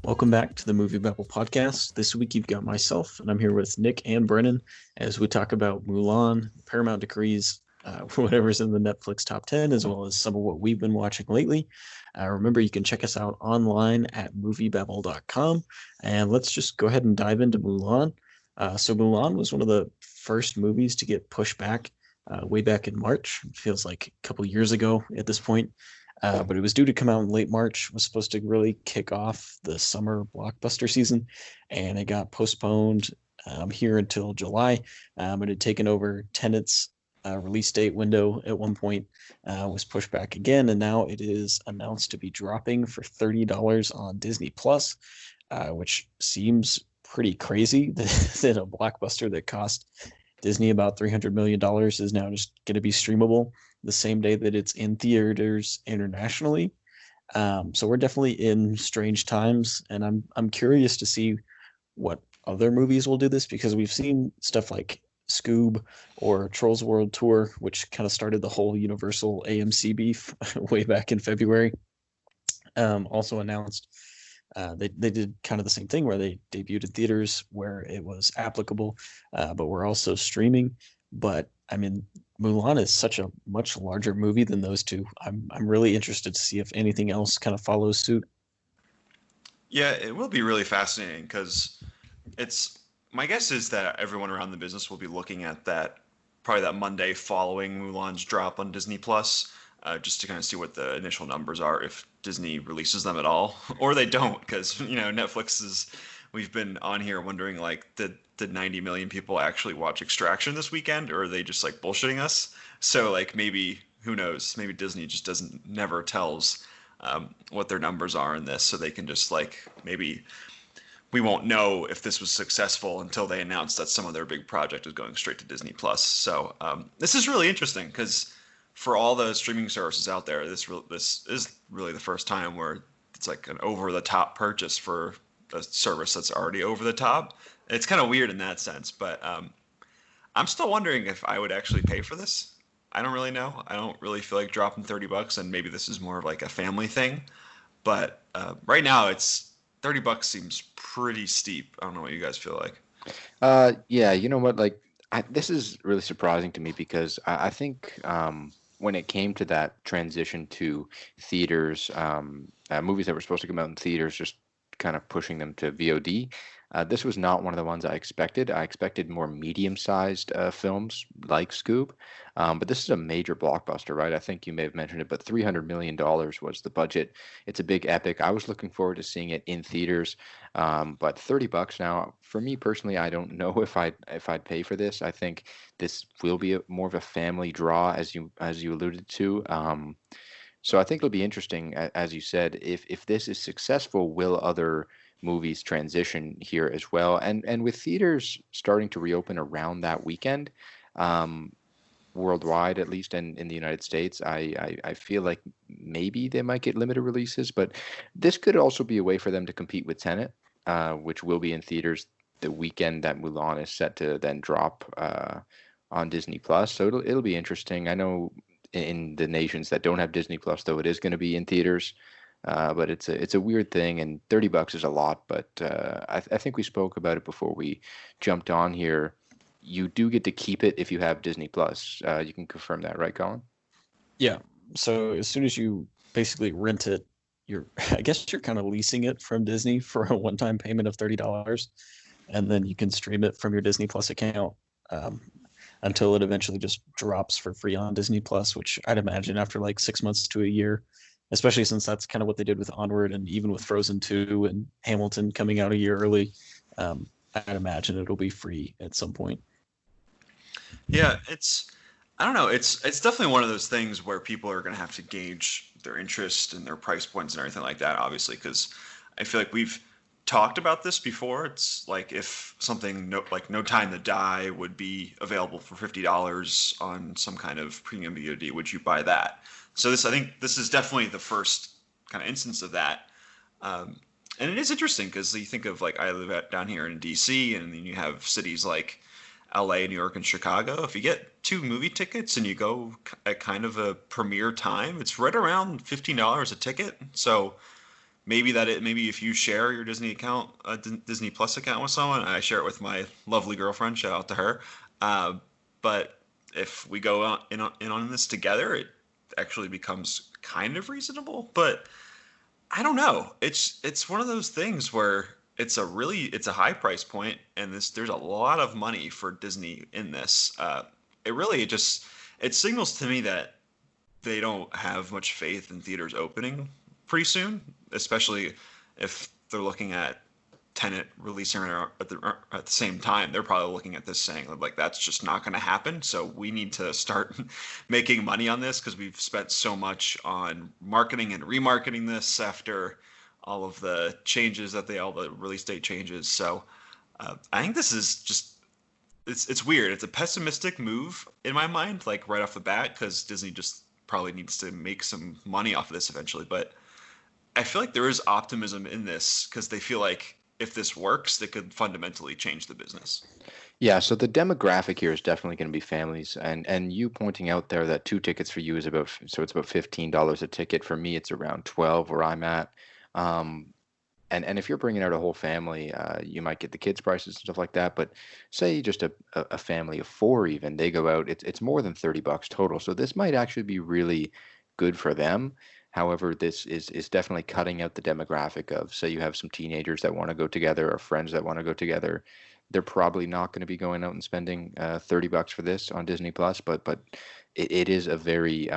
Welcome back to the MovieBabble Podcast. This week you've got myself, and I'm here with Nick and Brennan as we talk about Mulan, Paramount Decrees, whatever's in the Netflix top 10, as well as some of what we've been watching lately. Remember, you can check us out online at moviebabble.com, and let's just go ahead and dive into Mulan. So Mulan was one of the first movies to get pushed back way back in March. It feels like a couple years ago at this point. But it was due to come out in late March, was supposed to really kick off the summer blockbuster season, and it got postponed here until July. It had taken over Tenet's release date window at one point, was pushed back again, and now it is announced to be dropping for $30 on Disney Plus, which seems pretty crazy that a blockbuster that cost Disney about $300 million is now just going to be streamable the same day that it's in theaters internationally. So we're definitely in strange times, and I'm curious to see what other movies will do this, because we've seen stuff like Scoob or Trolls World Tour, which kind of started the whole Universal AMC beef way back in February. Also announced they did kind of the same thing where they debuted in theaters where it was applicable, but we're also streaming. But I mean, Mulan is such a much larger movie than those two. I'm really interested to see if anything else kind of follows suit. Yeah, it will be really fascinating because my guess is that everyone around the business will be looking at probably that Monday following Mulan's drop on Disney Plus, just to kind of see what the initial numbers are, if Disney releases them at all, or they don't, because we've been on here wondering, like, did 90 million people actually watch Extraction this weekend, or are they just like bullshitting us? So like, maybe, who knows, maybe Disney just never tells what their numbers are in this, so they can just, like, maybe we won't know if this was successful until they announce that some of their big project is going straight to Disney Plus. So this is really interesting, because for all the streaming services out there, this is really the first time where it's like an over-the-top purchase for a service that's already over the top. It's kind of weird in that sense, but I'm still wondering if I would actually pay for this. I don't really know. I don't really feel like dropping $30, and maybe this is more of like a family thing. But right now, it's $30 seems pretty steep. I don't know what you guys feel like. Yeah, you know what? Like, this is really surprising to me, because I think when it came to that transition to theaters, movies that were supposed to come out in theaters, just kind of pushing them to VOD. This was not one of the ones I expected. I expected more medium-sized films like Scoob, but this is a major blockbuster, right? I think you may have mentioned it, but $300 million was the budget. It's a big epic. I was looking forward to seeing it in theaters, but $30 now, for me personally, I don't know if I'd pay for this. I think this will be more of a family draw, as you alluded to. So I think it'll be interesting, as you said, if this is successful, will other movies transition here as well? And with theaters starting to reopen around that weekend, worldwide, at least in the United States, I feel like maybe they might get limited releases, but this could also be a way for them to compete with Tenet, which will be in theaters the weekend that Mulan is set to then drop on Disney Plus. So it'll be interesting. I know in the nations that don't have Disney Plus, though, it is going to be in theaters. But it's a weird thing, and $30 is a lot. But I think we spoke about it before we jumped on here. You do get to keep it if you have Disney Plus. You can confirm that, right, Collin? Yeah. So as soon as you basically rent it, I guess you're kind of leasing it from Disney for a one-time payment of $30, and then you can stream it from your Disney Plus account until it eventually just drops for free on Disney Plus, which I'd imagine after like 6 months to a year, especially since that's kind of what they did with Onward, and even with Frozen 2 and Hamilton coming out a year early. I'd imagine it'll be free at some point. Yeah, I don't know. It's definitely one of those things where people are going to have to gauge their interest and their price points and everything like that, obviously, because I feel like we've talked about this before. It's like if something like No Time to Die would be available for $50 on some kind of premium VOD, would you buy that? So I think this is definitely the first kind of instance of that. And it is interesting because you think of, like, I live down here in DC, and then you have cities like LA, New York, and Chicago. If you get 2 movie tickets and you go at kind of a premiere time, it's right around $15 a ticket. So maybe if you share your Disney account, Disney Plus account with someone, I share it with my lovely girlfriend. Shout out to her. But if we go in on this together, it actually becomes kind of reasonable. But I don't know. It's one of those things where it's a high price point, and there's a lot of money for Disney in this. It signals to me that they don't have much faith in theaters opening pretty soon, especially if they're looking at Tenet releasing at the same time. They're probably looking at this saying like, that's just not going to happen. So we need to start making money on this because we've spent so much on marketing and remarketing this after all of the changes all the release date changes. So I think this is just, it's weird. It's a pessimistic move in my mind, like right off the bat, because Disney just probably needs to make some money off of this eventually. But I feel like there is optimism in this because they feel like if this works, they could fundamentally change the business. Yeah, so the demographic here is definitely going to be families, and you pointing out there that 2 tickets for you is about $15 a ticket. For me, it's around 12 where I'm at. And if you're bringing out a whole family, you might get the kids' prices and stuff like that. But say just a family of 4, even they go out, it's more than $30 total. So this might actually be really good for them. However, this is definitely cutting out the demographic of, say you have some teenagers that want to go together or friends that want to go together. They're probably not going to be going out and spending $30 for this on Disney Plus, but it is a very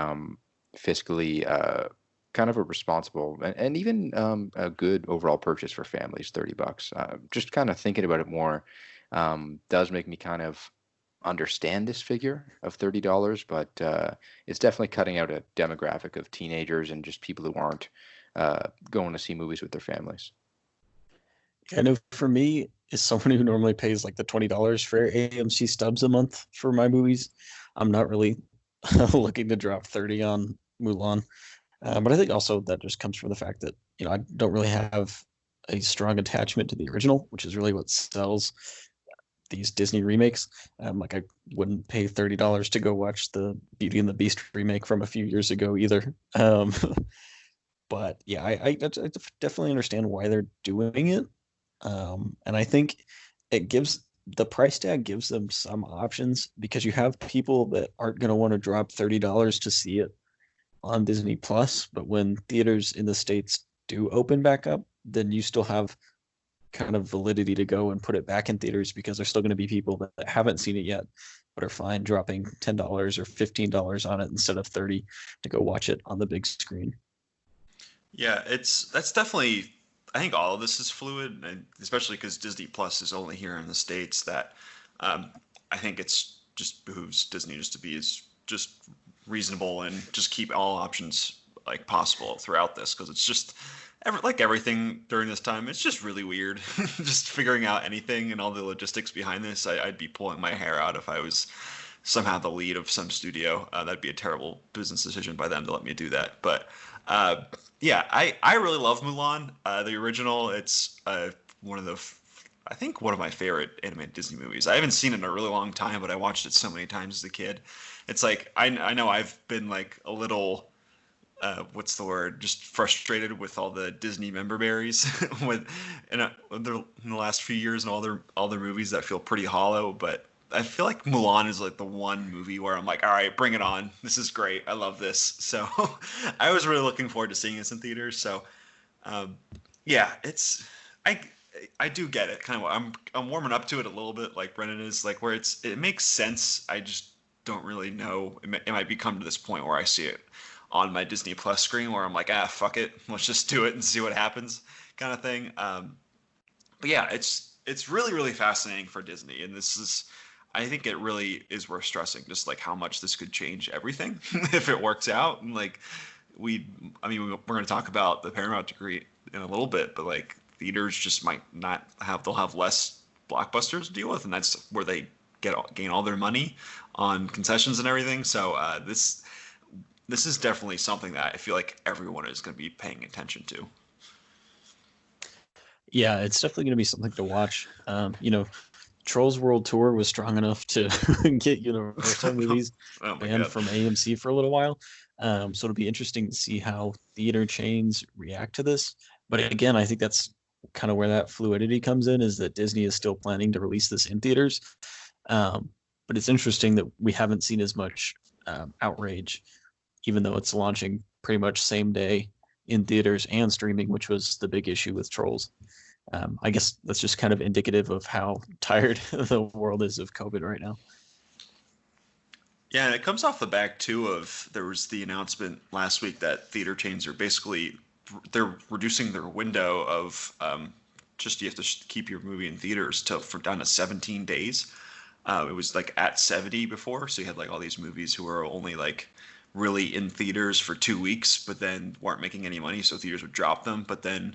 fiscally kind of a responsible and even a good overall purchase for families. $30. Just kind of thinking about it more does make me kind of understand this figure of $30, but it's definitely cutting out a demographic of teenagers and just people who aren't going to see movies with their families. I know for me, as someone who normally pays like the $20 for AMC stubs a month for my movies, I'm not really looking to drop 30 on Mulan. But I think also that just comes from the fact that, I don't really have a strong attachment to the original, which is really what sells these Disney remakes. Like I wouldn't pay $30 to go watch the Beauty and the Beast remake from a few years ago either. But yeah, I definitely understand why they're doing it. And I think the price tag gives them some options because you have people that aren't going to want to drop $30 to see it on Disney Plus, but when theaters in the States do open back up, then you still have kind of validity to go and put it back in theaters because there's still going to be people that haven't seen it yet but are fine dropping $10 or $15 on it instead of 30 to go watch it on the big screen. Yeah, that's definitely, I think all of this is fluid, and especially because Disney Plus is only here in the States, that I think it's just behooves Disney just to be as just reasonable and just keep all options like possible throughout this, because it's just like everything during this time, it's just really weird. Just figuring out anything and all the logistics behind this, I'd be pulling my hair out if I was somehow the lead of some studio. That'd be a terrible business decision by them to let me do that. But yeah, I really love Mulan, the original. It's one of my favorite animated Disney movies. I haven't seen it in a really long time, but I watched it so many times as a kid. It's like I know I've been like a little what's the word? Just frustrated with all the Disney member berries in the last few years and all their movies that feel pretty hollow. But I feel like Mulan is like the one movie where I'm like, all right, bring it on. This is great. I love this. So I was really looking forward to seeing this in theaters. So yeah, I do get it. Kind of, I'm warming up to it a little bit, like Brennan is, like where it makes sense. I just don't really know. It might be come to this point where I see it on my Disney Plus screen where I'm like, fuck it, let's just do it and see what happens, kind of thing. But yeah, it's really, really fascinating for Disney, and I think it really is worth stressing just like how much this could change everything if it works out. And like we're going to talk about the Paramount Decree in a little bit, but like theaters just might not they'll have less blockbusters to deal with, and that's where they gain all their money on concessions and everything. So this is definitely something that I feel like everyone is going to be paying attention to. Yeah, it's definitely going to be something to watch. Trolls World Tour was strong enough to get Universal movies banned from AMC for a little while. So it'll be interesting to see how theater chains react to this. But again, I think that's kind of where that fluidity comes in, is that Disney is still planning to release this in theaters. But it's interesting that we haven't seen as much outrage, even though it's launching pretty much same day in theaters and streaming, which was the big issue with Trolls. I guess that's just kind of indicative of how tired the world is of COVID right now. Yeah, and it comes off the back too of, there was the announcement last week that theater chains are basically, they're reducing their window of just, you have to keep your movie in theaters for down to 17 days. It was like at 70 before, so you had like all these movies who were only like really in theaters for 2 weeks, but then weren't making any money, so theaters would drop them. But then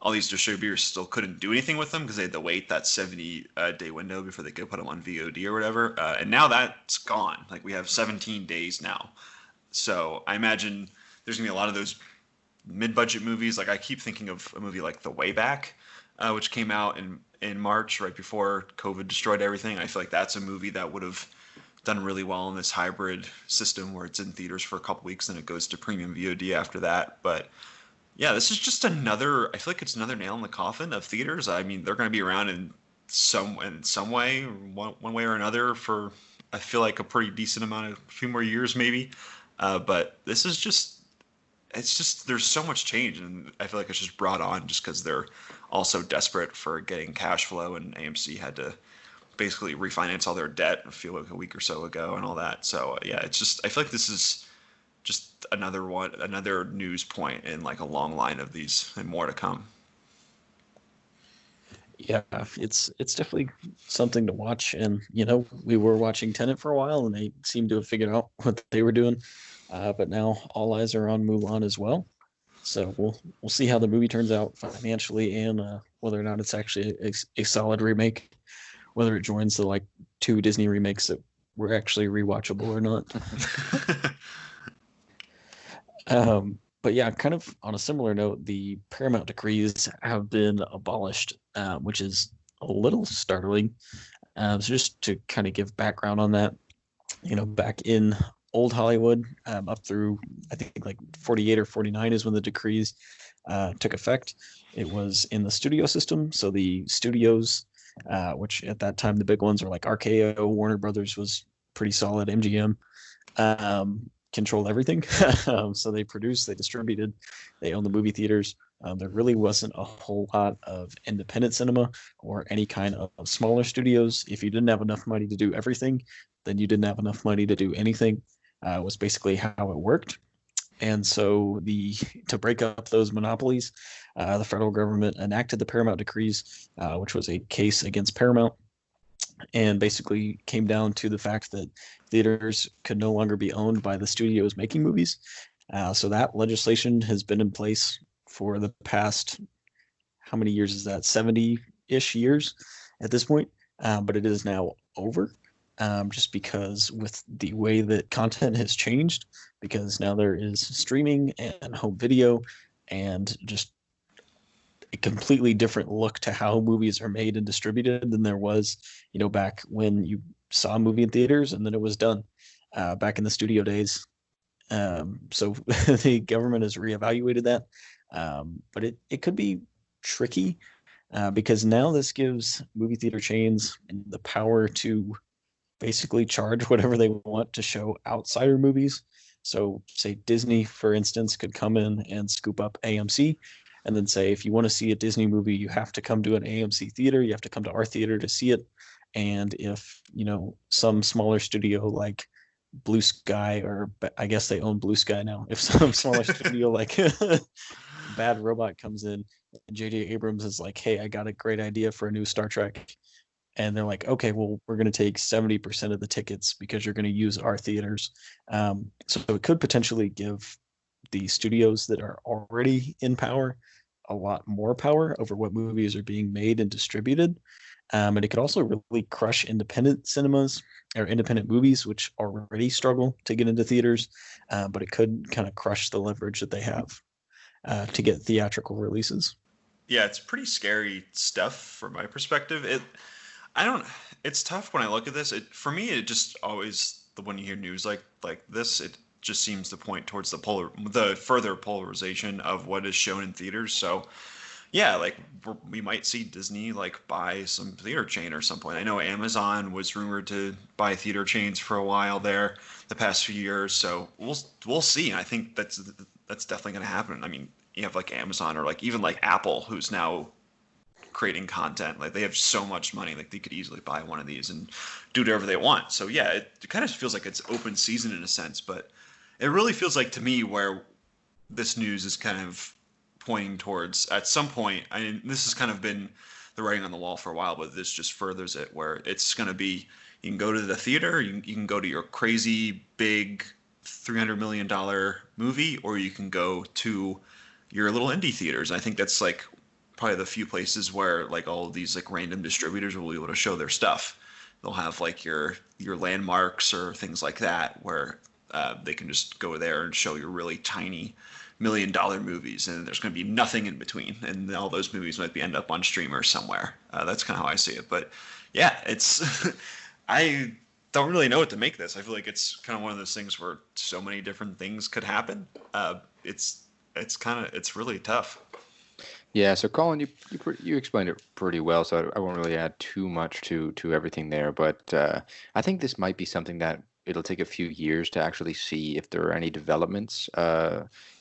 all these distributors still couldn't do anything with them because they had to wait that 70-day window before they could put them on VOD or whatever. And now that's gone. Like, we have 17 days now. So I imagine there's going to be a lot of those mid-budget movies. Like, I keep thinking of a movie like The Way Back, which came out in March, right before COVID destroyed everything. I feel like that's a movie that would have done really well in this hybrid system where it's in theaters for a couple weeks and it goes to premium VOD after that. But yeah, this is just another, I feel like it's another nail in the coffin of theaters. I mean, they're going to be around in some way, one way or another, for, I feel like, a pretty decent amount of, a few more years maybe. But this is just, it's just, there's so much change, and I feel like it's just brought on just because they're also desperate for getting cash flow, and AMC had to basically refinance all their debt, I feel like a week or so ago, and all that. So yeah, it's just, I feel like this is just another news point in like a long line of these, and more to come. Yeah, it's definitely something to watch. And we were watching Tenet for a while, and they seemed to have figured out what they were doing. But now all eyes are on Mulan as well. So we'll see how the movie turns out financially, and whether or not it's actually a solid remake, whether it joins the like 2 Disney remakes that were actually rewatchable or not. But yeah, kind of on a similar note, the Paramount Decrees have been abolished, which is a little startling. So just to kind of give background on that, back in old Hollywood, up through I think like 48 or 49 is when the decrees took effect. It was in the studio system, so the studios, which at that time the big ones were like RKO, Warner Brothers was pretty solid, MGM. Controlled everything. So they produced, they distributed, they owned the movie theaters. There really wasn't a whole lot of independent cinema or any kind of smaller studios. If you didn't have enough money to do everything, then you didn't have enough money to do anything. Was basically how it worked. And so to break up those monopolies, the federal government enacted the Paramount Decrees, which was a case against Paramount, and basically came down to the fact that theaters could no longer be owned by the studios making movies. So that legislation has been in place for the past, how many years is that? 70-ish years at this point. But it is now over, just because with the way that content has changed, because now there is streaming and home video, and just a completely different look to how movies are made and distributed than there was, back when you saw a movie in theaters and then it was done, back in the studio days. So the government has reevaluated that, but it could be tricky, because now this gives movie theater chains the power to basically charge whatever they want to show outsider movies. So say Disney, for instance, could come in and scoop up AMC and then say, if you want to see a Disney movie, you have to come to an AMC theater. You have to come to our theater to see it. And if, some smaller studio like Blue Sky, or I guess they own Blue Sky now, if some smaller studio like Bad Robot comes in, and J.J. Abrams is like, hey, I got a great idea for a new Star Trek. And they're like, okay, well, we're going to take 70% of the tickets because you're going to use our theaters. So it could potentially give the studios that are already in power a lot more power over what movies are being made and distributed. And it could also really crush independent cinemas or independent movies, which already struggle to get into theaters. But it could kind of crush the leverage that they have to get theatrical releases. Yeah, it's pretty scary stuff from my perspective. It's tough when I look at this. For me, it just always, when you hear news like this, just seems to point towards the further polarization of what is shown in theaters. So yeah, like we might see Disney like buy some theater chain or some point. I know Amazon was rumored to buy theater chains for a while there the past few years, so we'll see. I think that's definitely going to happen. I mean, you have like Amazon or like even like Apple, who's now creating content. Like they have so much money, like they could easily buy one of these and do whatever they want. So yeah, it kind of feels like it's open season in a sense, but it really feels like to me where this news is kind of pointing towards at some point. I mean, this has kind of been the writing on the wall for a while, but this just furthers it where it's going to be, you can go to the theater, you can go to your crazy big $300 million movie, or you can go to your little indie theaters. I think that's like probably the few places where like all of these like random distributors will be able to show their stuff. They'll have like your landmarks or things like that where they can just go there and show your really tiny $1 million movies, and there's going to be nothing in between, and all those movies might end up on streamers somewhere. That's kind of how I see it. But yeah, it's I don't really know what to make this. I feel like it's kind of one of those things where so many different things could happen. It's really tough. Yeah, so Collin, you explained it pretty well, so I won't really add too much to everything there. But I think this might be something that it'll take a few years to actually see if there are any developments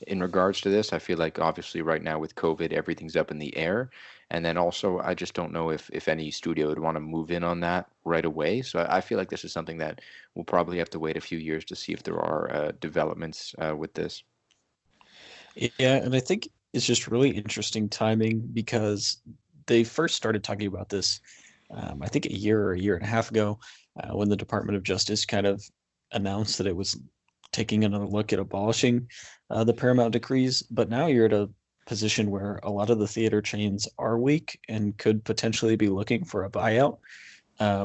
in regards to this. I feel like obviously right now with COVID, everything's up in the air. And then also, I just don't know if any studio would want to move in on that right away. So I feel like this is something that we'll probably have to wait a few years to see if there are developments with this. Yeah, and I think it's just really interesting timing because they first started talking about this, I think a year and a half ago, when the Department of Justice kind of announced that it was taking another look at abolishing the Paramount Decrees. But now you're at a position where a lot of the theater chains are weak and could potentially be looking for a buyout,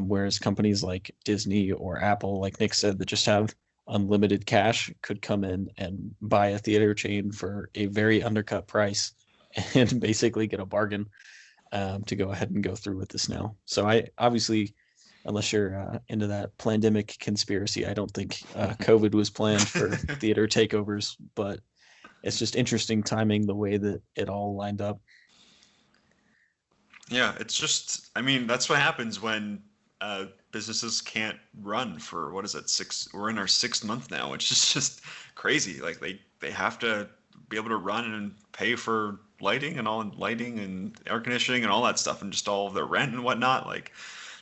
whereas companies like Disney or Apple, like Nick said, that just have unlimited cash could come in and buy a theater chain for a very undercut price and basically get a bargain to go ahead and go through with this now. So I obviously, unless you're into that pandemic conspiracy, I don't think COVID was planned for theater takeovers, but it's just interesting timing the way that it all lined up. Yeah, it's just, I mean, that's what happens when businesses can't run for, what is it, we're in our 6th month now, which is just crazy. Like they have to be able to run and pay for lighting and air conditioning and all that stuff and just all of their rent and whatnot. Like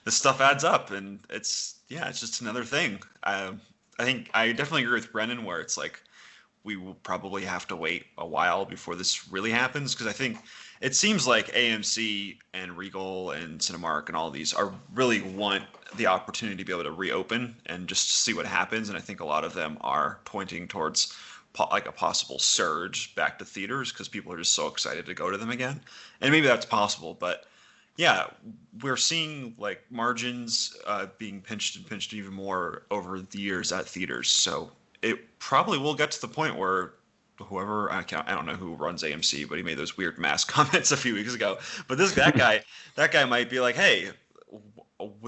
this stuff adds up, and it's just another thing. I think I definitely agree with Brennan where it's like we will probably have to wait a while before this really happens, because I think it seems like AMC and Regal and Cinemark and all these are really want the opportunity to be able to reopen and just see what happens. And I think a lot of them are pointing towards like a possible surge back to theaters because people are just so excited to go to them again. And maybe that's possible, but yeah, we're seeing like margins being pinched even more over the years at theaters. So it probably will get to the point where whoever, I don't know who runs AMC, but he made those weird mask comments a few weeks ago. But that guy might be like, hey,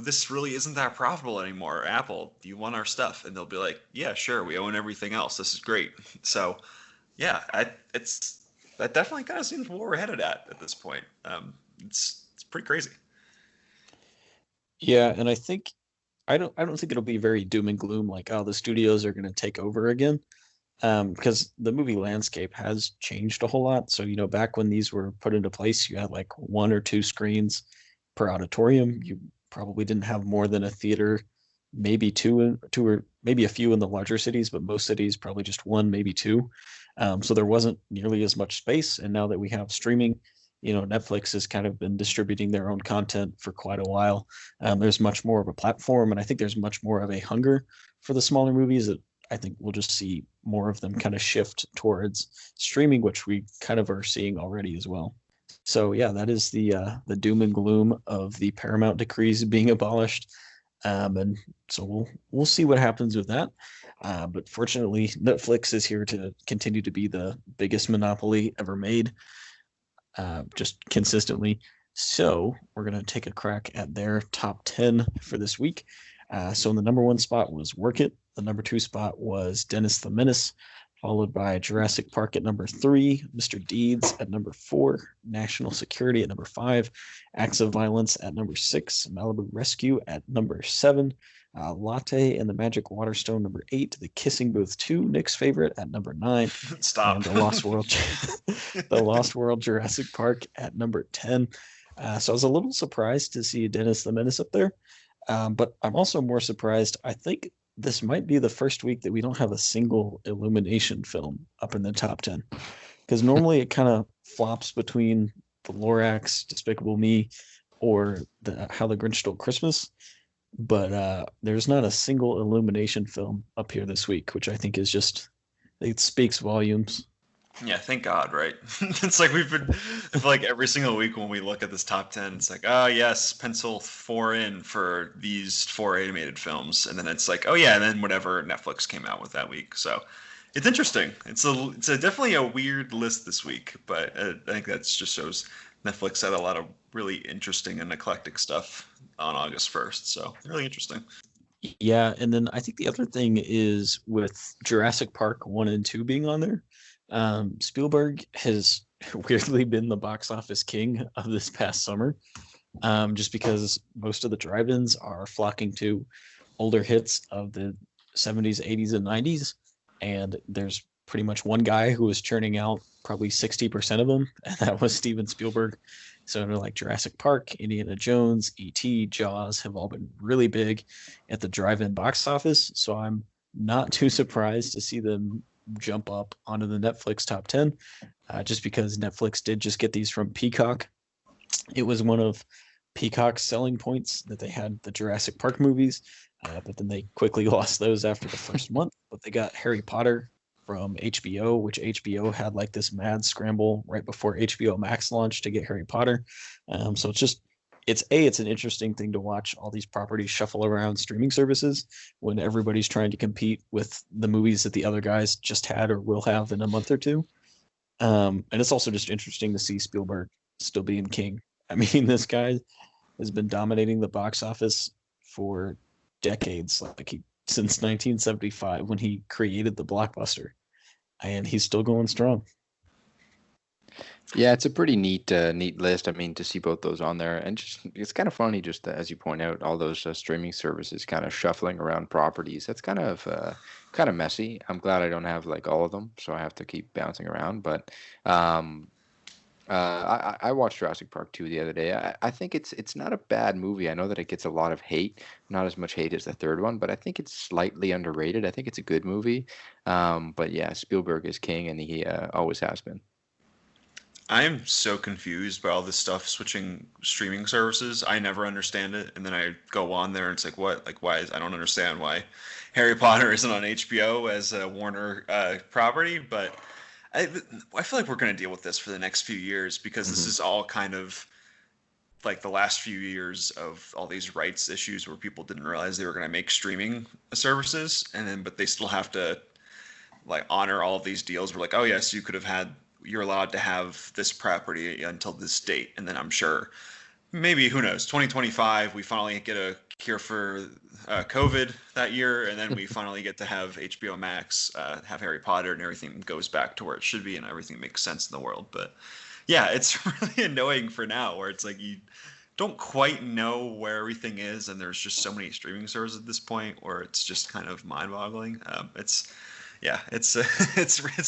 this really isn't that profitable anymore. Apple, do you want our stuff? And they'll be like, yeah, sure. We own everything else. This is great. So yeah, that definitely kind of seems where we're headed at this point. It's pretty crazy. Yeah, and I don't think it'll be very doom and gloom like, oh, the studios are going to take over again, because the movie landscape has changed a whole lot. So, back when these were put into place, you had like 1 or 2 screens per auditorium. You probably didn't have more than a theater, maybe two or maybe a few in the larger cities, but most cities probably just 1, maybe 2. So there wasn't nearly as much space. And now that we have streaming, Netflix has kind of been distributing their own content for quite a while. There's much more of a platform, and I think there's much more of a hunger for the smaller movies that I think we'll just see more of them kind of shift towards streaming, which we kind of are seeing already as well. So yeah, that is the doom and gloom of the Paramount Decrees being abolished, and so we'll see what happens with that. But fortunately, Netflix is here to continue to be the biggest monopoly ever made, just consistently. So we're going to take a crack at their top 10 for this week. So in the number 1 spot was Work It, The number 2 spot was Dennis the Menace, followed by Jurassic Park at number 3, Mr. Deeds at number 4, National Security at number 5, Acts of Violence at number 6, Malibu Rescue at number 7, Latte and the Magic Waterstone number 8, The Kissing Booth 2, Nick's favorite at number 9, Stop. and The Lost World, The Lost World Jurassic Park at number 10. So I was a little surprised to see Dennis the Menace up there, but I'm also more surprised. I think this might be the first week that we don't have a single Illumination film up in the top 10, because normally it kind of flops between The Lorax, Despicable Me, or How the Grinch Stole Christmas. But there's not a single Illumination film up here this week, which I think is just, it speaks volumes. Yeah, thank God, right? It's like I feel like every single week when we look at this top 10, it's like, oh yes, pencil 4 in for these 4 animated films. And then it's like, oh yeah, and then whatever Netflix came out with that week. So it's interesting. It's definitely a weird list this week, but I think that just shows Netflix had a lot of really interesting and eclectic stuff on August 1st. So really interesting. Yeah, and then I think the other thing is with Jurassic Park 1 and 2 being on there, Spielberg has weirdly been the box office king of this past summer, just because most of the drive-ins are flocking to older hits of the 70s, 80s, and 90s, and there's pretty much one guy who was churning out probably 60% of them, and that was Steven Spielberg. So like Jurassic Park, Indiana Jones, E.T., Jaws have all been really big at the drive-in box office, so I'm not too surprised to see them jump up onto the Netflix top 10, just because Netflix did just get these from Peacock. It was one of Peacock's selling points that they had the Jurassic Park movies, but then they quickly lost those after the first month. But they got Harry Potter from HBO, which HBO had like this mad scramble right before HBO Max launched to get Harry Potter. So it's an interesting thing to watch all these properties shuffle around streaming services when everybody's trying to compete with the movies that the other guys just had or will have in a month or two. And it's also just interesting to see Spielberg still being king. I mean, this guy has been dominating the box office for decades, since 1975 when he created the blockbuster, and he's still going strong. Yeah, it's a pretty neat list. I mean, to see both those on there, and just it's kind of funny, just as you point out, all those streaming services kind of shuffling around properties. That's kind of messy. I'm glad I don't have like all of them, so I have to keep bouncing around. But I watched Jurassic Park 2 the other day. I think it's not a bad movie. I know that it gets a lot of hate, not as much hate as the third one, but I think it's slightly underrated. I think it's a good movie. But yeah, Spielberg is king, and he always has been. I am so confused by all this stuff switching streaming services. I never understand it, and then I go on there and it's like, what? Like, why? I don't understand why Harry Potter isn't on HBO as a Warner property, but I feel like we're going to deal with this for the next few years, because this is all kind of like the last few years of all these rights issues where people didn't realize they were going to make streaming services, but they still have to like honor all of these deals. We're like, oh yes, you're allowed to have this property until this date, and then I'm sure maybe, who knows, 2025 we finally get a cure for COVID that year, and then we finally get to have HBO Max have Harry Potter, and everything goes back to where it should be, and everything makes sense in the world. But yeah, it's really annoying for now, where it's like you don't quite know where everything is, and there's just so many streaming services at this point where it's just kind of mind-boggling. It's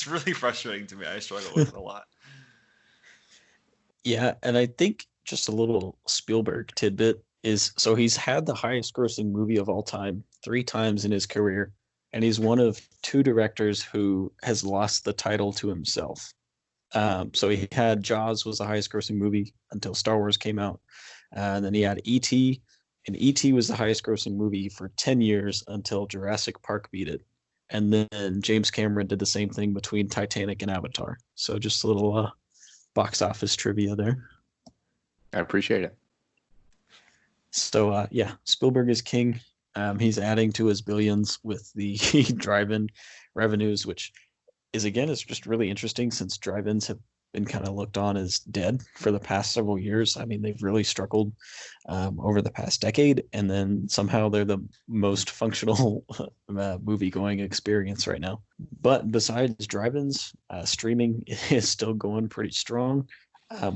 really frustrating to me. I struggle with it a lot. Yeah, and I think just a little Spielberg tidbit is, so he's had the highest grossing movie of all time 3 times in his career, and he's one of 2 directors who has lost the title to himself. So he had Jaws was the highest grossing movie until Star Wars came out. And then he had E.T., and E.T. was the highest grossing movie for 10 years until Jurassic Park beat it. And then James Cameron did the same thing between Titanic and Avatar. So just a little box office trivia there. I appreciate it. So yeah, Spielberg is king. He's adding to his billions with the drive-in revenues, which is just really interesting, since drive-ins have been kind of looked on as dead for the past several years. I mean, they've really struggled over the past decade, and then somehow they're the most functional movie-going experience right now. But besides drive-ins, streaming is still going pretty strong.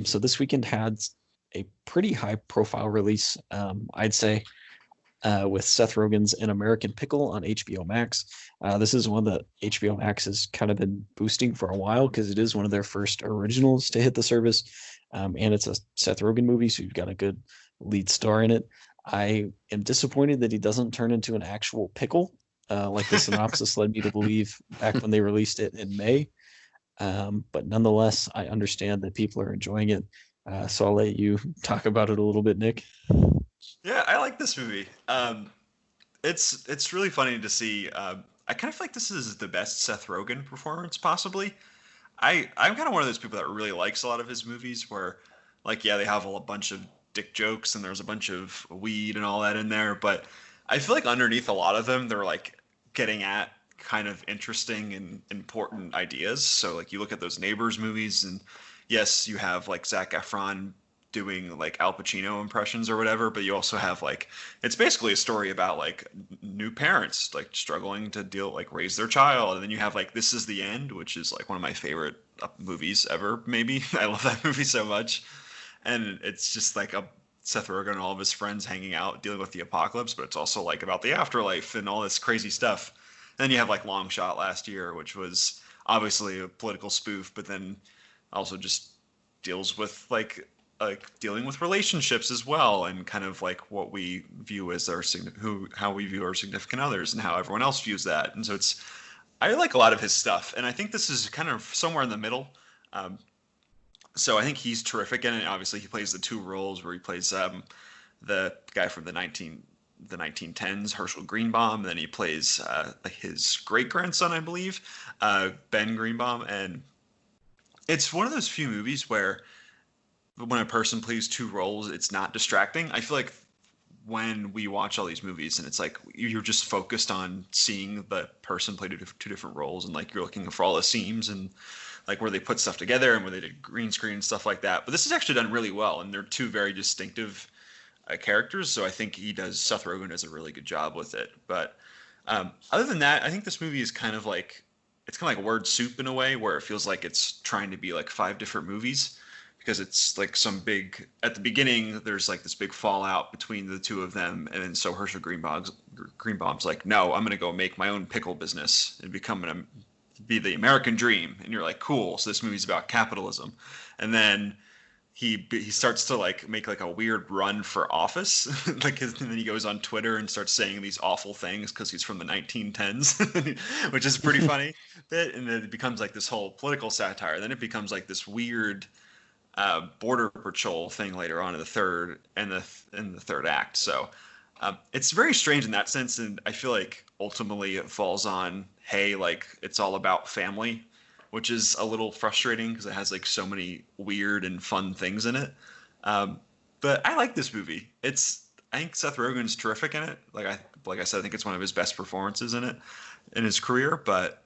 So this weekend had a pretty high-profile release, I'd say, with Seth Rogen's An American Pickle on HBO Max. This is one that HBO Max has kind of been boosting for a while because it is one of their first originals to hit the service. And it's a Seth Rogen movie, so you've got a good lead star in it. I am disappointed that he doesn't turn into an actual pickle, like the synopsis led me to believe back when they released it in May. But nonetheless, I understand that people are enjoying it. So I'll let you talk about it a little bit, Nick. Yeah, I like this movie. It's really funny to see. I kind of feel like this is the best Seth Rogen performance possibly. I'm kind of one of those people that really likes a lot of his movies where, like, yeah, they have a bunch of dick jokes and there's a bunch of weed and all that in there, but I feel like underneath a lot of them, they're like getting at kind of interesting and important ideas. So like you look at those Neighbors movies, and yes, you have like Zac Efron doing like Al Pacino impressions or whatever, but you also have like it's basically a story about like new parents like struggling to raise their child, and then you have like This Is the End, which is like one of my favorite movies ever. Maybe I love that movie so much, and it's just like a Seth Rogen and all of his friends hanging out dealing with the apocalypse, but it's also like about the afterlife and all this crazy stuff. Then you have like Long Shot last year, which was obviously a political spoof, but then also just deals with like dealing with relationships as well, and kind of like what we view as how we view our significant others and how everyone else views that. And so I like a lot of his stuff, and I think this is kind of somewhere in the middle. So I think he's terrific in it. Obviously, he plays the two roles where he plays the guy from the 1910s, Herschel Greenbaum, and then he plays his great grandson, I believe, Ben Greenbaum. And it's one of those few movies where when a person plays two roles, it's not distracting. I feel like when we watch all these movies and it's like you're just focused on seeing the person play two different roles, and like you're looking for all the seams and like where they put stuff together and where they did green screen and stuff like that. But this is actually done really well, and they're two very distinctive characters. So I think Seth Rogen does a really good job with it. But other than that, I think this movie is kind of like word soup in a way, where it feels like it's trying to be like 5 different movies. Because it's like at the beginning, there's like this big fallout between the two of them. And then so Herschel Greenbaum's like, no, I'm going to go make my own pickle business and be the American dream. And you're like, cool. So this movie's about capitalism. And then he starts to like make like a weird run for office. And then he goes on Twitter and starts saying these awful things because he's from the 1910s, which is pretty funny. And then it becomes like this whole political satire. Then it becomes like this weird border patrol thing later on in the third act. So it's very strange in that sense, and I feel like ultimately it falls on, hey, like it's all about family, which is a little frustrating because it has like so many weird and fun things in it. But I like this movie. I think Seth Rogen's terrific in it. Like I said, I think it's one of his best performances in his career. But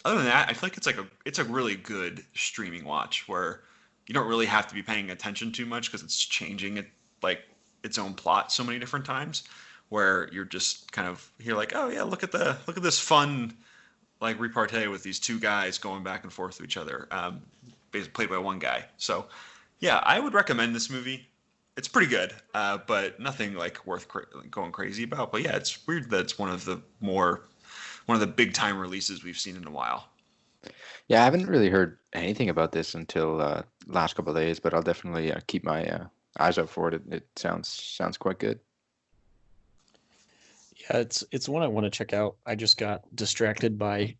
other than that, I feel like it's a really good streaming watch where you don't really have to be paying attention too much because it's changing it like its own plot so many different times, where you're just kind of here like, oh yeah, look at this fun like repartee with these two guys going back and forth to each other, basically played by one guy. So yeah, I would recommend this movie. It's pretty good, but nothing like worth going crazy about. But yeah, it's weird that it's one of the big time releases we've seen in a while. Yeah, I haven't really heard anything about this until last couple of days, but I'll definitely keep my eyes out for it. It sounds quite good. Yeah, it's one I want to check out. I just got distracted by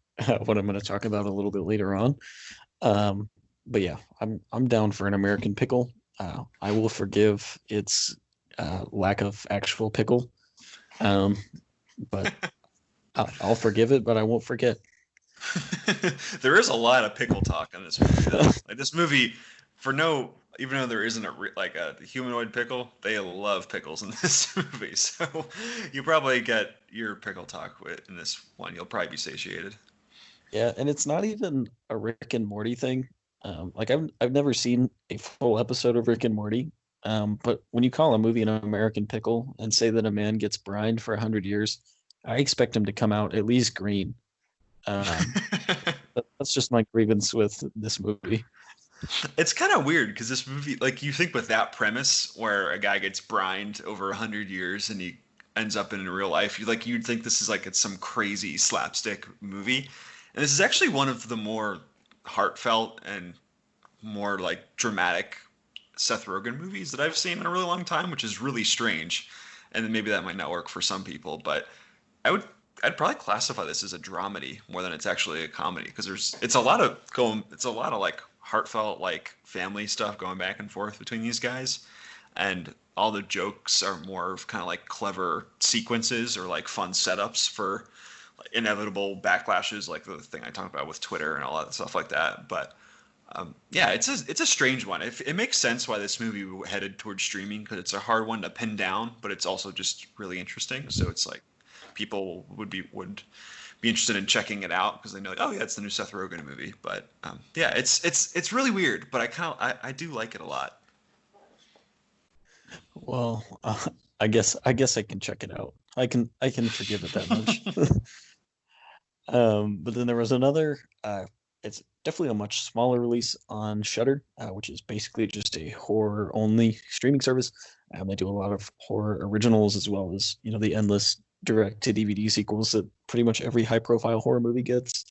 what I'm going to talk about a little bit later on. But yeah, I'm down for An American Pickle. I will forgive its lack of actual pickle, but I'll forgive it, but I won't forget. There is a lot of pickle talk in this movie, though. Like this movie, even though there isn't a humanoid pickle, they love pickles in this movie. So you probably get your pickle talk in this one. You'll probably be satiated. Yeah, and it's not even a Rick and Morty thing. Like I've never seen a full episode of Rick and Morty. But when you call a movie an American Pickle and say that a man gets brined for 100 years, I expect him to come out at least green. That's just my grievance with this movie. It's kind of weird because this movie, like you think with that premise where a guy gets brined over 100 years and he ends up in real life, you'd think this is like it's some crazy slapstick movie, and this is actually one of the more heartfelt and more like dramatic Seth Rogen movies that I've seen in a really long time, which is really strange. And then maybe that might not work for some people, but I'd probably classify this as a dramedy more than it's actually a comedy because it's a lot of like heartfelt like family stuff going back and forth between these guys, and all the jokes are more of kind of like clever sequences or like fun setups for inevitable backlashes, like the thing I talked about with Twitter and all that stuff like that. But yeah, it's a strange one. It makes sense why this movie headed towards streaming because it's a hard one to pin down, but it's also just really interesting. So it's like people would be interested in checking it out because they know, oh yeah, it's the new Seth Rogen movie. But yeah, it's really weird, but I do like it a lot. Well, I guess I can check it out. I can forgive it that much. But then there was another. It's definitely a much smaller release on Shudder, which is basically just a horror-only streaming service. They do a lot of horror originals as well as the endless direct-to-DVD sequels that pretty much every high-profile horror movie gets.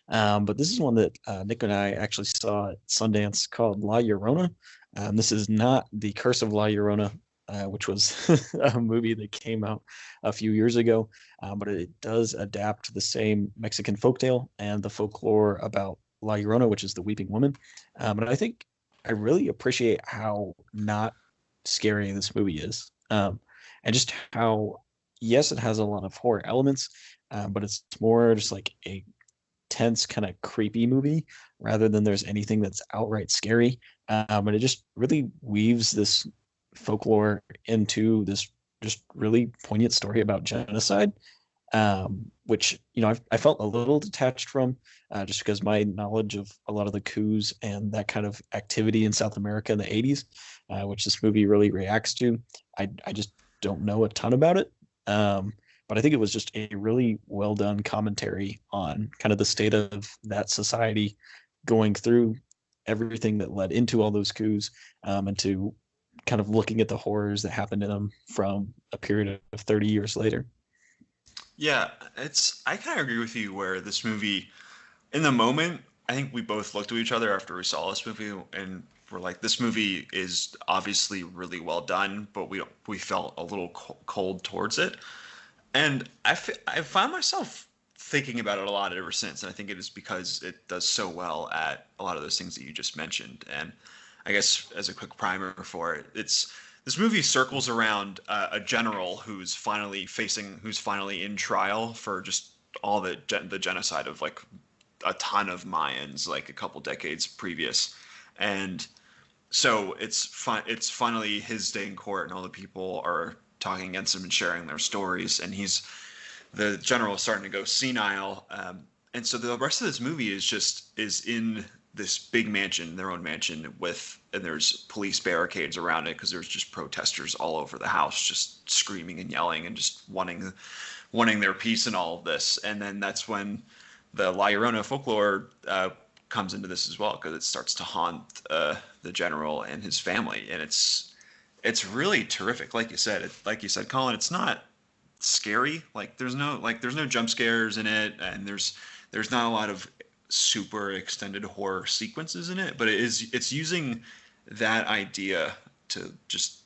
But this is one that Nick and I actually saw at Sundance called La Llorona. This is not The Curse of La Llorona, which was a movie that came out a few years ago, but it does adapt the same Mexican folktale and the folklore about La Llorona, which is the weeping woman. And I think I really appreciate how not scary this movie is, and just how, yes, it has a lot of horror elements, but it's more just like a tense, kind of creepy movie rather than there's anything that's outright scary. And it just really weaves this folklore into this just really poignant story about genocide, which I felt a little detached from, just because my knowledge of a lot of the coups and that kind of activity in South America in the 80s, which this movie really reacts to, I just don't know a ton about it. But I think it was just a really well done commentary on kind of the state of that society going through everything that led into all those coups, and to kind of looking at the horrors that happened in them from a period of 30 years later. Yeah, I kind of agree with you where this movie, in the moment, I think we both looked at each other after we saw this movie and we're like, this movie is obviously really well done, but we felt a little cold towards it. And I find myself thinking about it a lot ever since, and I think it is because it does so well at a lot of those things that you just mentioned. And I guess as a quick primer for it, this movie circles around a general who's finally in trial for just all the genocide of like a ton of Mayans, like a couple decades previous, and so it's finally his day in court, and all the people are talking against him and sharing their stories, and the general is starting to go senile, and so the rest of this movie is in this big mansion, their own mansion, and there's police barricades around it because there's just protesters all over the house, just screaming and yelling and just wanting their piece in all of this. And then that's when the La Llorona folklore comes into this as well, because it starts to haunt the general and his family, and it's really terrific. Like you said, Collin, it's not scary. Like there's no jump scares in it, and there's not a lot of super extended horror sequences in it, but it's using that idea to just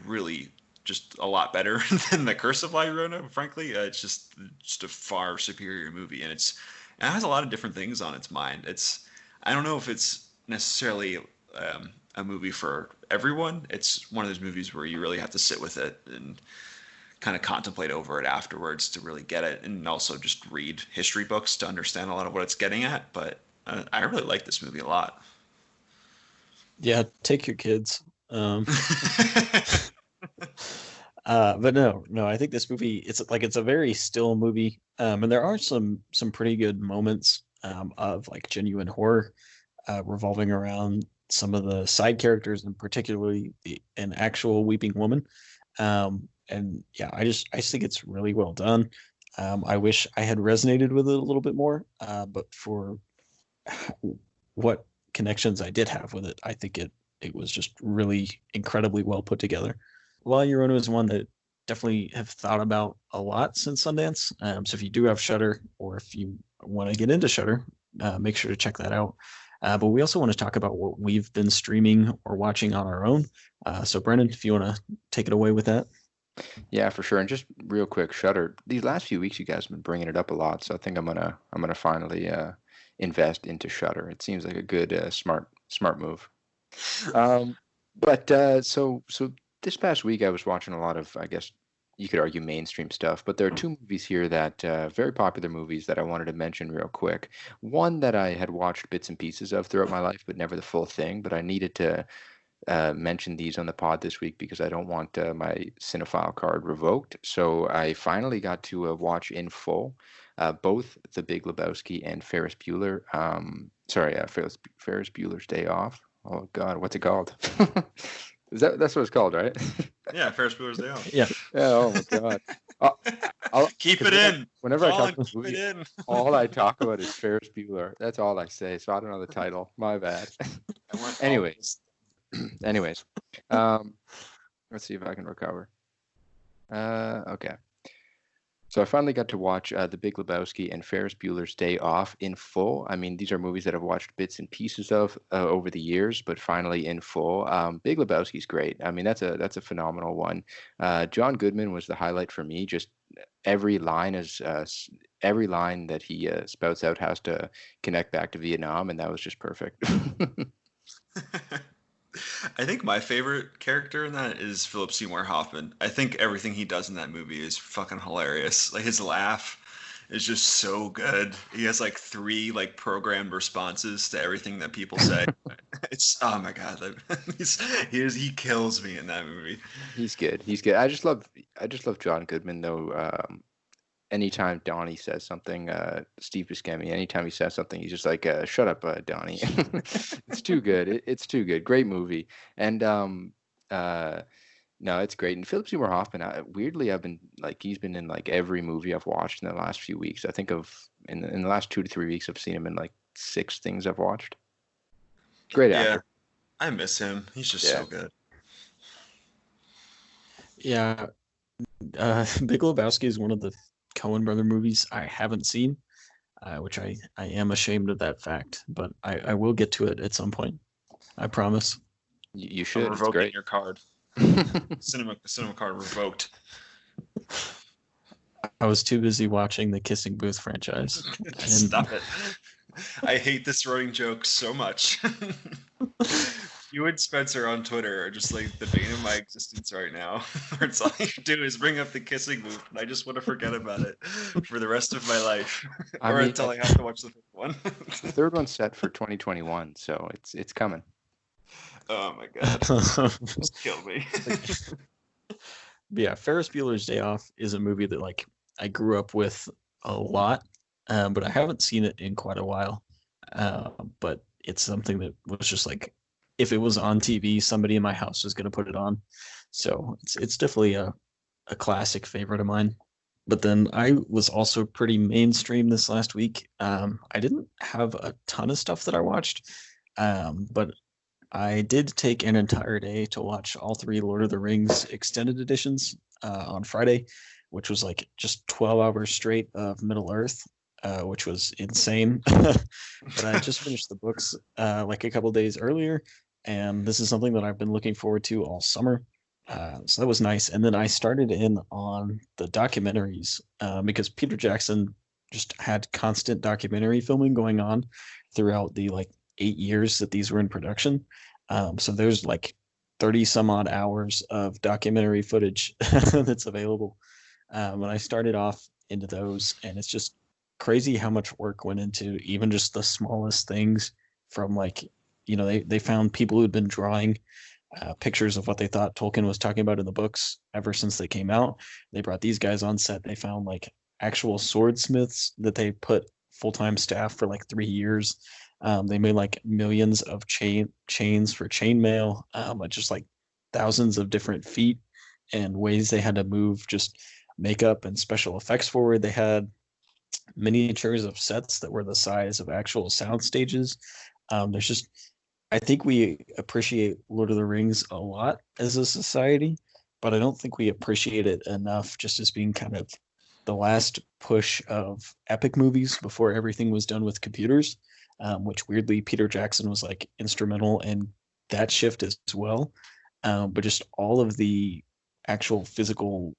really just a lot better than The Curse of La Llorona. Frankly, it's just a far superior movie, and it has a lot of different things on its mind. I don't know if it's necessarily a movie for everyone. It's one of those movies where you really have to sit with it and kind of contemplate over it afterwards to really get it, and also just read history books to understand a lot of what it's getting at. But I really like this movie a lot. Yeah, take your kids. But no, I think this movie, it's a very still movie, and there are some pretty good moments of like genuine horror. revolving around some of the side characters, and particularly an actual weeping woman. And yeah, I just think it's really well done. I wish I had resonated with it a little bit more, but for what connections I did have with it, I think it was just really incredibly well put together. While Yorona is one that definitely have thought about a lot since Sundance. So if you do have Shudder, or if you want to get into Shudder, make sure to check that out. But we also want to talk about what we've been streaming or watching on our own. So Brennan, if you want to take it away with that. Yeah, for sure. And just real quick, Shudder. These last few weeks, you guys have been bringing it up a lot, so I think I'm gonna finally invest into Shudder. It seems like a good smart move. So this past week, I was watching a lot of, I guess you could argue, mainstream stuff, but there are two movies here that very popular movies that I wanted to mention real quick. One that I had watched bits and pieces of throughout my life, but never the full thing. But I needed to mention these on the pod this week because I don't want my cinephile card revoked. So I finally got to watch in full both The Big Lebowski and Ferris Bueller. Ferris Bueller's Day Off. Oh God, what's it called? That's what it's called, right? Yeah, Ferris Bueller's Day Off. Yeah. Oh my God. Keep it in. Whenever Collin, I talk keep movie, it in. all I talk about is Ferris Bueller. That's all I say. So I don't know the title. My bad. Anyways, let's see if I can recover. Okay. So I finally got to watch The Big Lebowski and Ferris Bueller's Day Off in full. I mean, these are movies that I've watched bits and pieces of over the years, but finally in full. Big Lebowski's great. I mean, that's a phenomenal one. John Goodman was the highlight for me. Just every line that he spouts out has to connect back to Vietnam, and that was just perfect. I think my favorite character in that is Philip Seymour Hoffman. I think everything he does in that movie is fucking hilarious. Like his laugh is just so good. He has like 3 like programmed responses to everything that people say. It's oh my god, he kills me in that movie. He's good. I just love John Goodman though. Anytime Donnie says something, Steve Buscemi, anytime he says something, he's just like, shut up, Donnie. It's too good. It's too good. Great movie. And no, it's great. And Philip Seymour Hoffman, weirdly, he's been in like every movie I've watched in the last few weeks. I think in the last 2 to 3 weeks, I've seen him in like 6 things I've watched. Great actor. I miss him. He's just so good. Yeah. Big Lebowski is one of the Coen Brother movies I haven't seen, which I am ashamed of that fact, but I will get to it at some point. I promise. You should. I'm revoking your card. Cinema card revoked. I was too busy watching the Kissing Booth franchise. Stop it. I hate this running joke so much. You and Spencer on Twitter are just like the bane of my existence right now. It's all you do is bring up the Kissing Booth, and I just want to forget about it for the rest of my life, until I have to watch the 5th one. The 3rd one's set for 2021, so it's coming. Oh my god, just killed me. Yeah, Ferris Bueller's Day Off is a movie that like I grew up with a lot, but I haven't seen it in quite a while. But it's something that was just like, if it was on TV, somebody in my house was going to put it on. So it's definitely a classic favorite of mine. But then I was also pretty mainstream this last week. I didn't have a ton of stuff that I watched, but I did take an entire day to watch all 3 Lord of the Rings extended editions on Friday, which was like just 12 hours straight of Middle Earth. Which was insane. But I just finished the books like a couple days earlier, and this is something that I've been looking forward to all summer. So that was nice. And then I started in on the documentaries because Peter Jackson just had constant documentary filming going on throughout the like 8 years that these were in production. So there's like 30 some odd hours of documentary footage that's available. And I started off into those, and it's just crazy how much work went into even just the smallest things. From like, they found people who'd been drawing pictures of what they thought Tolkien was talking about in the books ever since they came out. They brought these guys on set. They found like actual swordsmiths that they put full-time staff for like 3 years They made like millions of chains for chainmail, just like thousands of different feet and ways they had to move just makeup and special effects forward. They had miniatures of sets that were the size of actual sound stages. There's just, I think we appreciate Lord of the Rings a lot as a society, but I don't think we appreciate it enough just as being kind of the last push of epic movies before everything was done with computers, which weirdly Peter Jackson was like instrumental in that shift as well. But just all of the actual physical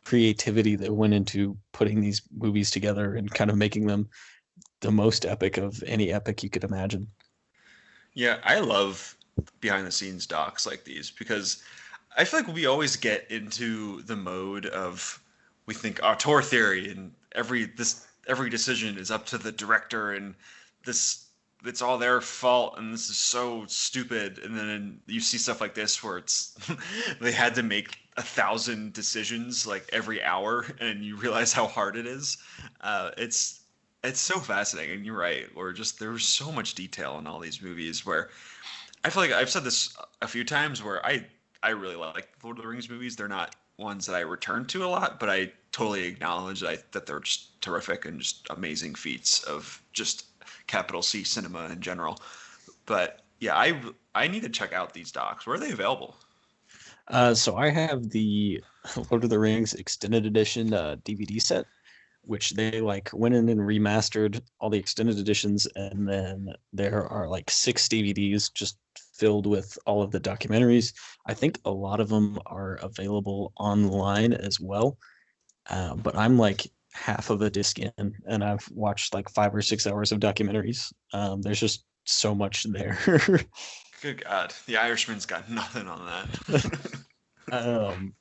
creativity that went into putting these movies together and kind of making them the most epic of any epic you could imagine. Yeah, I love behind the scenes docs like these because I feel like we always get into the mode of we think auteur theory and every decision is up to the director and this it's all their fault and this is so stupid, and then you see stuff like this where it's they had to make 1,000 decisions like every hour and you realize how hard it is. It's so fascinating, and you're right, or just there's so much detail in all these movies where I feel like I've said this a few times where I really like Lord of the Rings movies. They're not ones that I return to a lot, but I totally acknowledge that they're just terrific and just amazing feats of just capital C cinema in general. But yeah, I need to check out these docs. Where are they available? So I have the Lord of the Rings extended edition DVD set, which they like went in and remastered all the extended editions, and then there are like 6 DVDs just filled with all of the documentaries. I think a lot of them are available online as well, but I'm like half of a disc in, and I've watched like 5 or 6 hours of documentaries. There's just so much there. Good God, The Irishman's got nothing on that.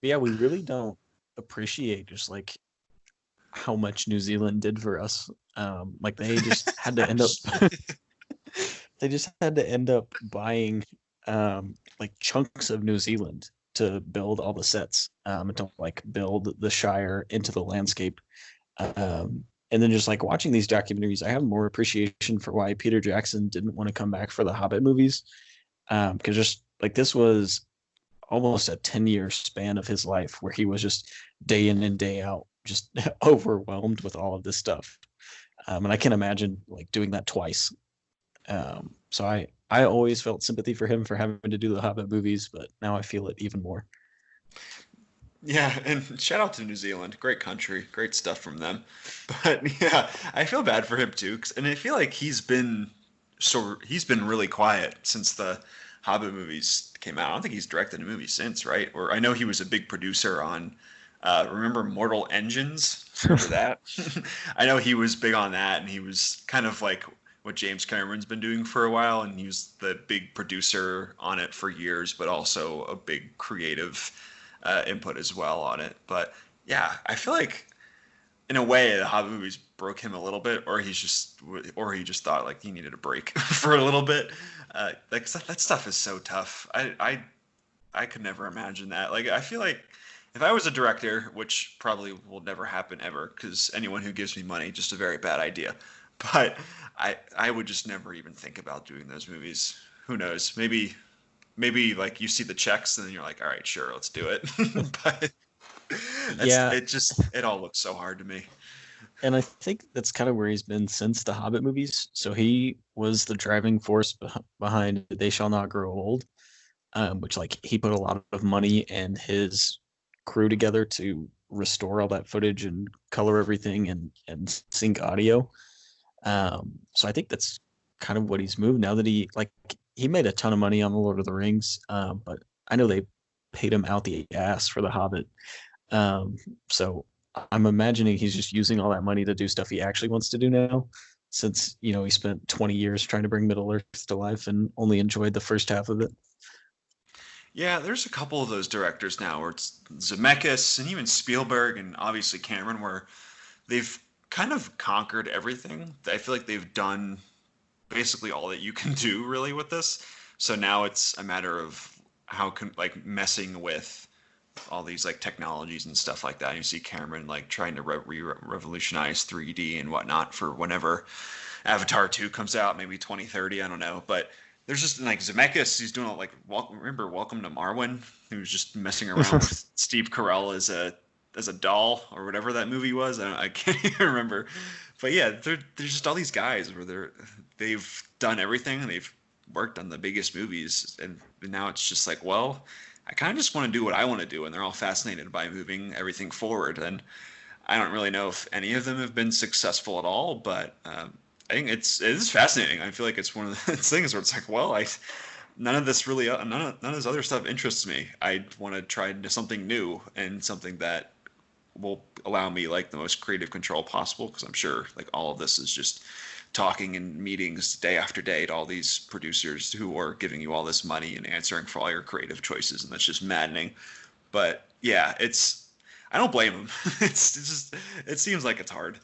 Yeah, we really don't appreciate just like how much New Zealand did for us. Like they just had to end up they just had to end up buying like chunks of New Zealand to build all the sets, and to like build the Shire into the landscape. And then just like watching these documentaries, I have more appreciation for why Peter Jackson didn't want to come back for the Hobbit movies. Because just like this was almost a 10-year span of his life where he was just day in and day out, just overwhelmed with all of this stuff. And I can't imagine like doing that twice. So I always felt sympathy for him for having to do the Hobbit movies, but now I feel it even more. Yeah, and shout out to New Zealand. Great country, great stuff from them. But yeah, I feel bad for him too, and I feel like he's been really quiet since the Hobbit movies came out. I don't think he's directed a movie since, right? Or I know he was a big producer on remember Mortal Engines? Remember that? I know he was big on that, and he was kind of like what James Cameron's been doing for a while, and he was the big producer on it for years, but also a big creative input as well on it. But yeah, I feel like in a way the Hobbit movies broke him a little bit, or he just thought like he needed a break for a little bit. Like that stuff is so tough. I could never imagine that. Like I feel like if I was a director, which probably will never happen ever, because anyone who gives me money, just a very bad idea. But I would just never even think about doing those movies. Who knows? Maybe like you see the checks and then you're like, all right, sure, let's do it. But Yeah, it all looks so hard to me. and I think that's kind of where he's been since the Hobbit movies. So he was the driving force behind They Shall Not Grow Old, which like he put a lot of money and his crew together to restore all that footage and color everything and sync audio. So I think that's kind of what he's moved now that he made a ton of money on the Lord of the Rings, but I know they paid him out the ass for the Hobbit. So I'm imagining he's just using all that money to do stuff he actually wants to do now, since he spent 20 years trying to bring Middle Earth to life and only enjoyed the first half of it. Yeah, there's a couple of those directors now where it's Zemeckis and even Spielberg and obviously Cameron, where they've kind of conquered everything. I feel like they've done basically all that you can do really with this. So now it's a matter of how messing with all these like technologies and stuff like that. You see Cameron like trying to revolutionize 3D and whatnot for whenever Avatar 2 comes out, maybe 2030, I don't know. But there's just like Zemeckis, he's doing like remember Welcome to Marwen? He was just messing around with Steve Carell as a doll or whatever that movie was. I can't even remember. But yeah, there's just all these guys where they've done everything and they've worked on the biggest movies, and now it's just like, well, I kind of just want to do what I want to do, and they're all fascinated by moving everything forward. And I don't really know if any of them have been successful at all, but I think it is fascinating. I feel like it's one of those things where it's like, well, none of this other stuff interests me. I want to try something new and something that will allow me like the most creative control possible, because I'm sure like all of this is just talking in meetings day after day to all these producers who are giving you all this money and answering for all your creative choices, and that's just maddening. But yeah, I don't blame him. It seems like it's hard.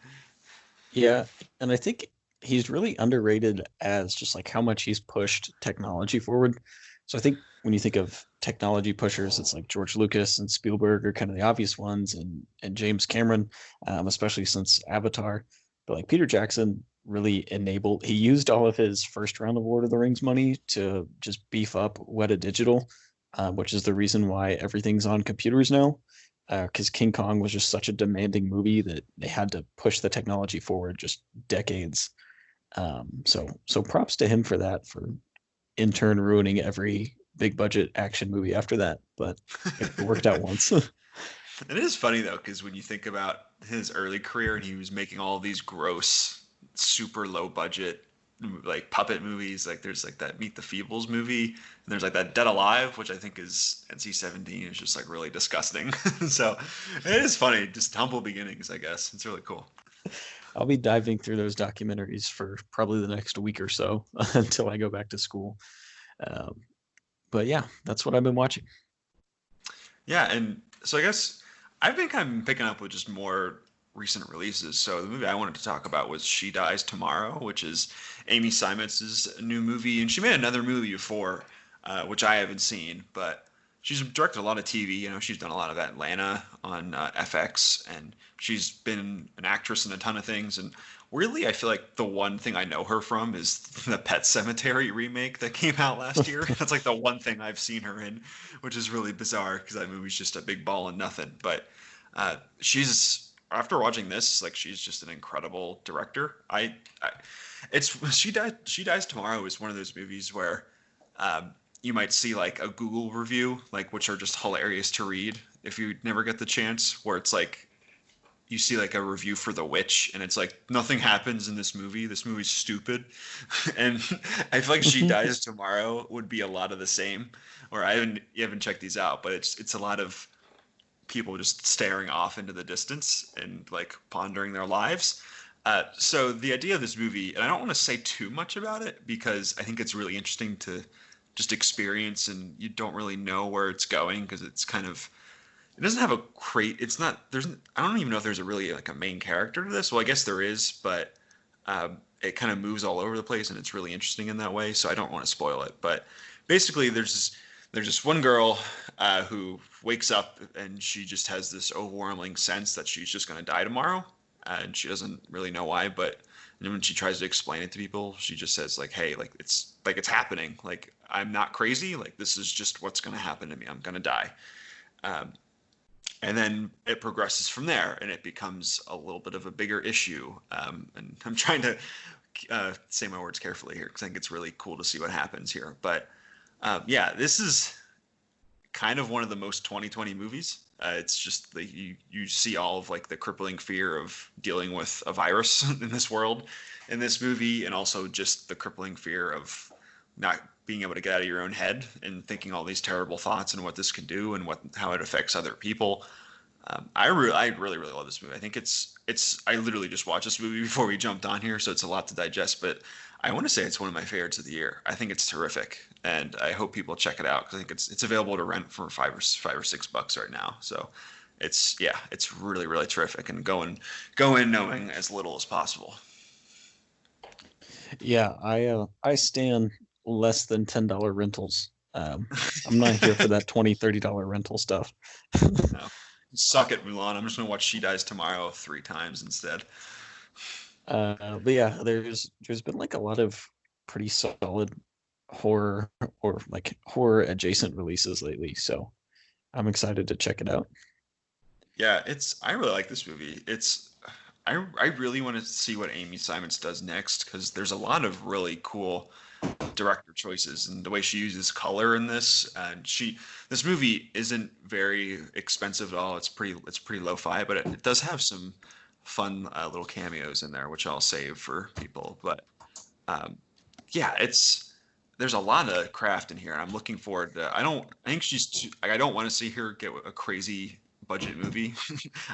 Yeah, and I think he's really underrated as just like how much he's pushed technology forward. So I think when you think of technology pushers, it's like George Lucas and Spielberg are kind of the obvious ones, and James Cameron, especially since Avatar. But like Peter Jackson really he used all of his first round of Lord of the Rings money to just beef up Weta Digital, which is the reason why everything's on computers now. Because King Kong was just such a demanding movie that they had to push the technology forward just decades. So props to him for that, for in turn ruining every big budget action movie after that. But it worked out once. It is funny though, because when you think about his early career and he was making all these gross, super low budget like puppet movies, like there's like that Meet the Feebles movie, and there's like that Dead Alive, which I think is NC-17, is just like really disgusting. So it is funny, just humble beginnings, I guess. It's really cool. I'll be diving through those documentaries for probably the next week or so until I go back to school. But yeah, that's what I've been watching. Yeah, and so I guess I've been kind of picking up with just more recent releases. So the movie I wanted to talk about was She Dies Tomorrow, which is Amy Seimetz' new movie. And she made another movie before, which I haven't seen, but she's directed a lot of TV. You know, she's done a lot of Atlanta on FX, and she's been an actress in a ton of things. And really, I feel like the one thing I know her from is the Pet Sematary remake that came out last year. That's like the one thing I've seen her in, which is really bizarre because that movie's just a big ball of nothing. But after watching this, like, she's just an incredible director. She Dies Tomorrow is one of those movies where you might see like a Google review, like, which are just hilarious to read if you never get the chance, where it's like you see like a review for The Witch and it's like nothing happens in this movie. This movie's stupid. And I feel like She Dies Tomorrow would be a lot of the same. Or you haven't checked these out, but it's a lot of people just staring off into the distance and like pondering their lives. So the idea of this movie, and I don't want to say too much about it because I think it's really interesting to just experience, and you don't really know where it's going because it's kind of, it doesn't have I don't even know if there's a main character to this. Well, I guess there is, but it kind of moves all over the place and it's really interesting in that way. So I don't want to spoil it, but basically there's this one girl who wakes up and she just has this overwhelming sense that she's just going to die tomorrow. And she doesn't really know why, but when she tries to explain it to people, she just says like, hey, it's happening. Like, I'm not crazy. Like, this is just what's going to happen to me. I'm going to die. And then it progresses from there and it becomes a little bit of a bigger issue. And I'm trying to say my words carefully here because I think it's really cool to see what happens here. But yeah, this is kind of one of the most 2020 movies. It's just that you see all of like the crippling fear of dealing with a virus in this world in this movie, and also just the crippling fear of not being able to get out of your own head and thinking all these terrible thoughts and what this can do and how it affects other people. I really love this movie. I think I literally just watched this movie before we jumped on here, so it's a lot to digest, but I want to say it's one of my favorites of the year. I think it's terrific, and I hope people check it out because I think it's available to rent for $5 or $6 right now. So it's really, really terrific, and go in knowing as little as possible. Yeah, I stand less than $10 rentals. I'm not here for that $20-$30 rental stuff. No. Suck it, Mulan. I'm just gonna watch She Dies Tomorrow 3 times instead. But yeah, there's been like a lot of pretty solid horror or like horror adjacent releases lately, so I'm excited to check it out. Yeah, I really like this movie. I really want to see what Amy Simons does next because there's a lot of really cool director choices and the way she uses color in this. And this movie isn't very expensive at all. It's pretty lo-fi, but it does have some fun little cameos in there, which I'll save for people. But yeah, there's a lot of craft in here. I'm looking forward to. I don't want to see her get a crazy budget movie.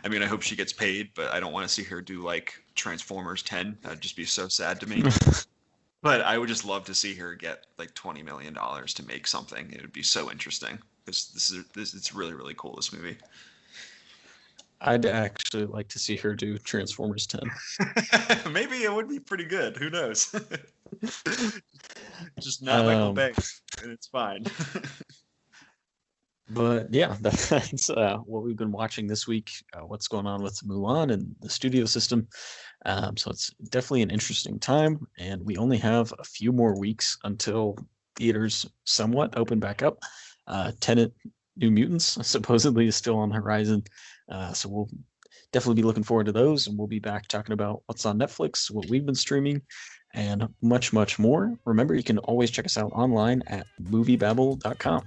I mean, I hope she gets paid, but I don't want to see her do like Transformers 10. That'd just be so sad to me. But I would just love to see her get like $20 million to make something. It would be so interesting because it's really, really cool, this movie. I'd actually like to see her do Transformers 10. Maybe it would be pretty good. Who knows? Just not Michael Bay, and it's fine. But yeah, that's what we've been watching this week. What's going on with Mulan and the studio system. So it's definitely an interesting time, and we only have a few more weeks until theaters somewhat open back up. Tenet, New Mutants supposedly is still on the horizon. So we'll definitely be looking forward to those, and we'll be back talking about what's on Netflix, what we've been streaming, and much, much more. Remember, you can always check us out online at MovieBabble.com.